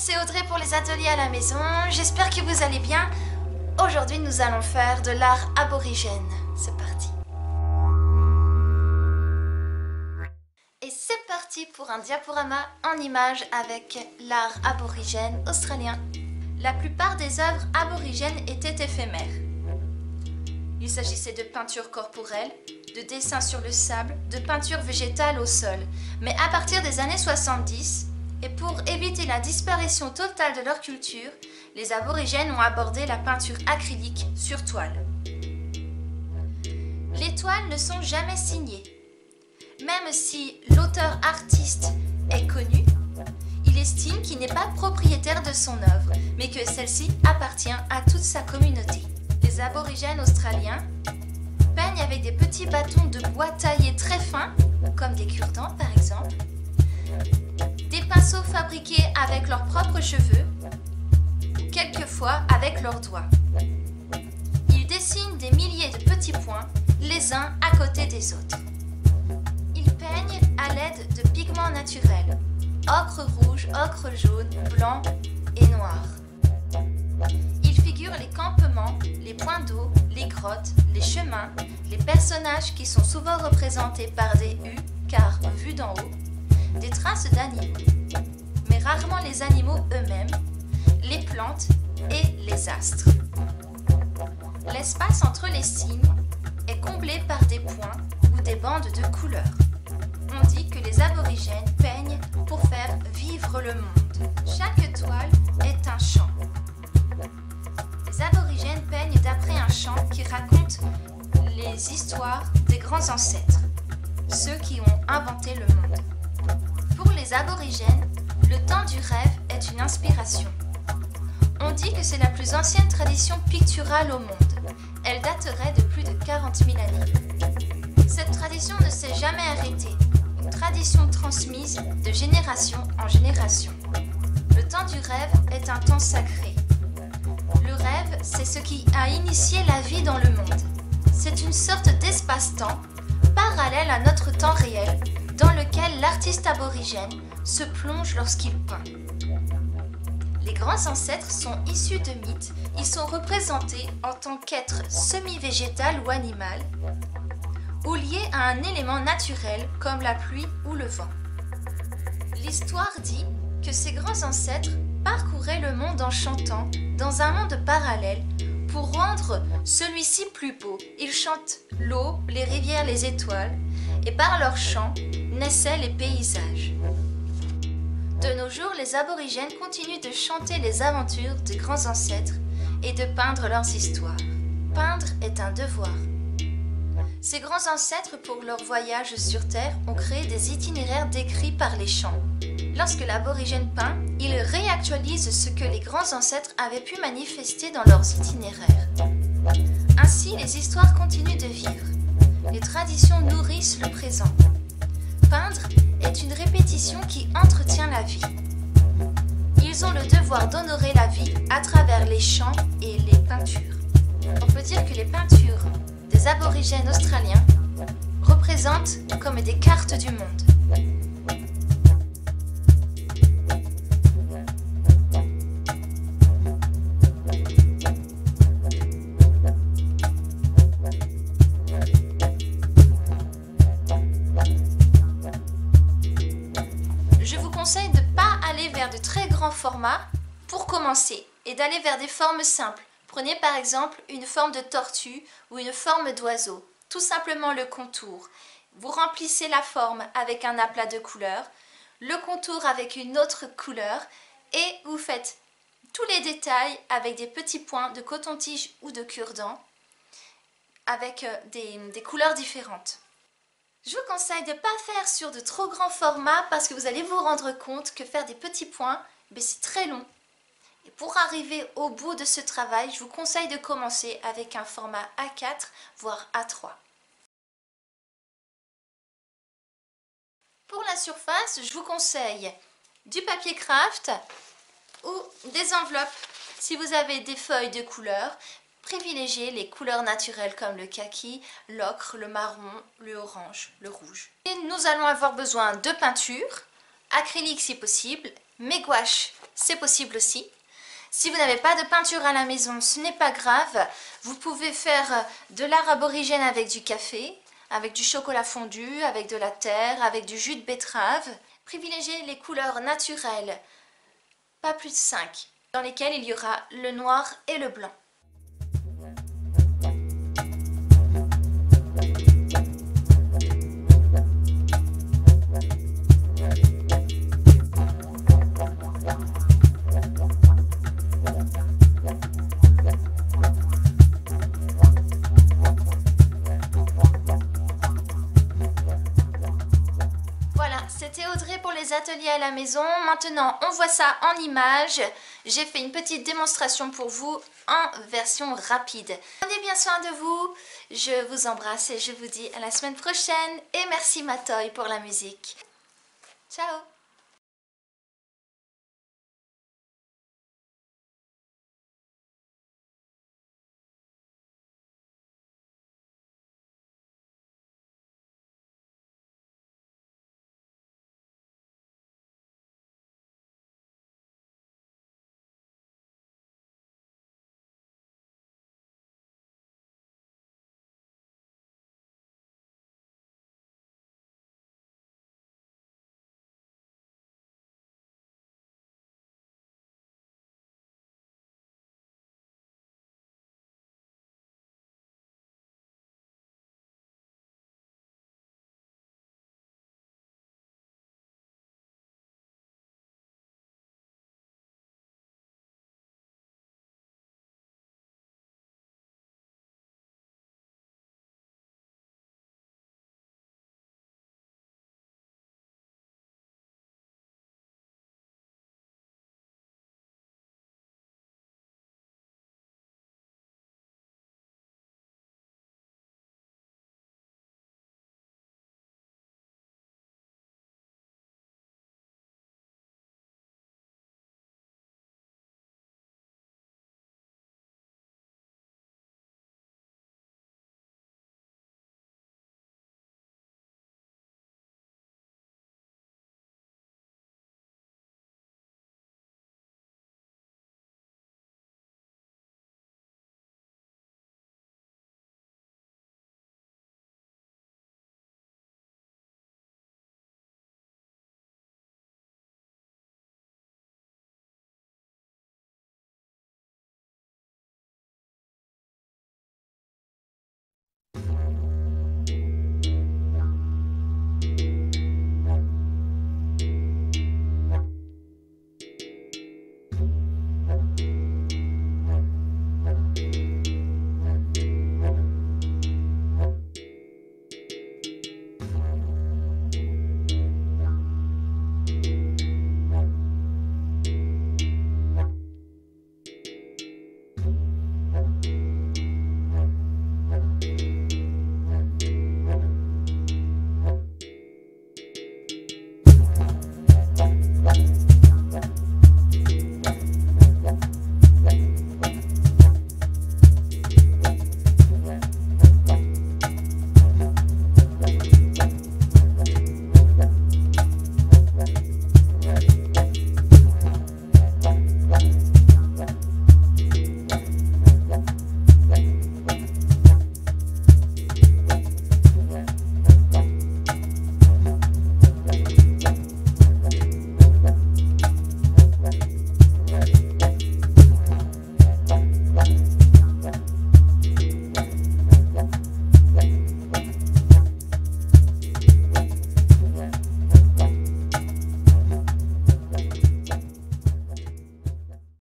c'est Audrey pour les ateliers à la maison. J'espère que vous allez bien. Aujourd'hui, nous allons faire de l'art aborigène. C'est parti. Et c'est parti pour un diaporama en images avec l'art aborigène australien. La plupart des œuvres aborigènes étaient éphémères. Il s'agissait de peintures corporelles, de dessins sur le sable, de peintures végétales au sol. Mais à partir des années 70, et pour éviter la disparition totale de leur culture, les aborigènes ont abordé la peinture acrylique sur toile. Les toiles ne sont jamais signées. Même si l'auteur artiste est connu, il estime qu'il n'est pas propriétaire de son œuvre, mais que celle-ci appartient à toute sa communauté. Les aborigènes australiens peignent avec des petits bâtons de bois taillés très fins, comme des cure-dents par exemple, des pinceaux fabriqués avec leurs propres cheveux, quelquefois avec leurs doigts. Ils dessinent des milliers de petits points, les uns à côté des autres. Ils peignent à l'aide de pigments naturels, ocre rouge, ocre jaune, blanc et noir. Ils figurent les campements, les points d'eau, les grottes, les chemins, les personnages qui sont souvent représentés par des hues, car vus d'en haut, des traces d'animaux, mais rarement les animaux eux-mêmes, les plantes et les astres. L'espace entre les signes est comblé par des points ou des bandes de couleurs. On dit que les aborigènes peignent pour faire vivre le monde. Chaque toile est un chant. Les aborigènes peignent d'après un chant qui raconte les histoires des grands ancêtres, ceux qui ont inventé le monde. Pour les aborigènes, le temps du rêve est une inspiration. On dit que c'est la plus ancienne tradition picturale au monde. Elle daterait de plus de 40 000 années. Cette tradition ne s'est jamais arrêtée, une tradition transmise de génération en génération. Le temps du rêve est un temps sacré. Le rêve, c'est ce qui a initié la vie dans le monde. C'est une sorte d'espace-temps parallèle à notre temps réel, dans lequel l'artiste aborigène se plonge lorsqu'il peint. Les grands ancêtres sont issus de mythes, ils sont représentés en tant qu'êtres semi-végétal ou animal, ou liés à un élément naturel comme la pluie ou le vent. L'histoire dit que ces grands ancêtres parcouraient le monde en chantant dans un monde parallèle pour rendre celui-ci plus beau. Ils chantent l'eau, les rivières, les étoiles, et par leurs chants naissaient les paysages. De nos jours, les aborigènes continuent de chanter les aventures des grands ancêtres et de peindre leurs histoires. Peindre est un devoir. Ces grands ancêtres, pour leur voyage sur Terre, ont créé des itinéraires décrits par les chants. Lorsque l'aborigène peint, il réactualise ce que les grands ancêtres avaient pu manifester dans leurs itinéraires. Ainsi, les histoires continuent de vivre. Les traditions nourrissent le présent. Peindre est une répétition qui entretient la vie. Ils ont le devoir d'honorer la vie à travers les chants et les peintures. On peut dire que les peintures des aborigènes australiens représentent comme des cartes du monde. Je vous conseille de ne pas aller vers de très grands formats pour commencer et d'aller vers des formes simples. Prenez par exemple une forme de tortue ou une forme d'oiseau, tout simplement le contour. Vous remplissez la forme avec un aplat de couleurs, le contour avec une autre couleur et vous faites tous les détails avec des petits points de coton-tige ou de cure-dent avec des couleurs différentes. Je vous conseille de ne pas faire sur de trop grands formats parce que vous allez vous rendre compte que faire des petits points, c'est très long. Et pour arriver au bout de ce travail, je vous conseille de commencer avec un format A4 voire A3. Pour la surface, je vous conseille du papier craft ou des enveloppes. Si vous avez des feuilles de couleur, privilégiez les couleurs naturelles comme le kaki, l'ocre, le marron, le orange, le rouge. Et nous allons avoir besoin de peinture, acrylique si possible, mais gouache, c'est possible aussi. Si vous n'avez pas de peinture à la maison, ce n'est pas grave. Vous pouvez faire de l'art aborigène avec du café, avec du chocolat fondu, avec de la terre, avec du jus de betterave. Privilégiez les couleurs naturelles, pas plus de 5, dans lesquelles il y aura le noir et le blanc. C'était Audrey pour les ateliers à la maison. Maintenant, on voit ça en images. J'ai fait une petite démonstration pour vous en version rapide. Prenez bien soin de vous. Je vous embrasse et je vous dis à la semaine prochaine. Et merci Matoy pour la musique. Ciao!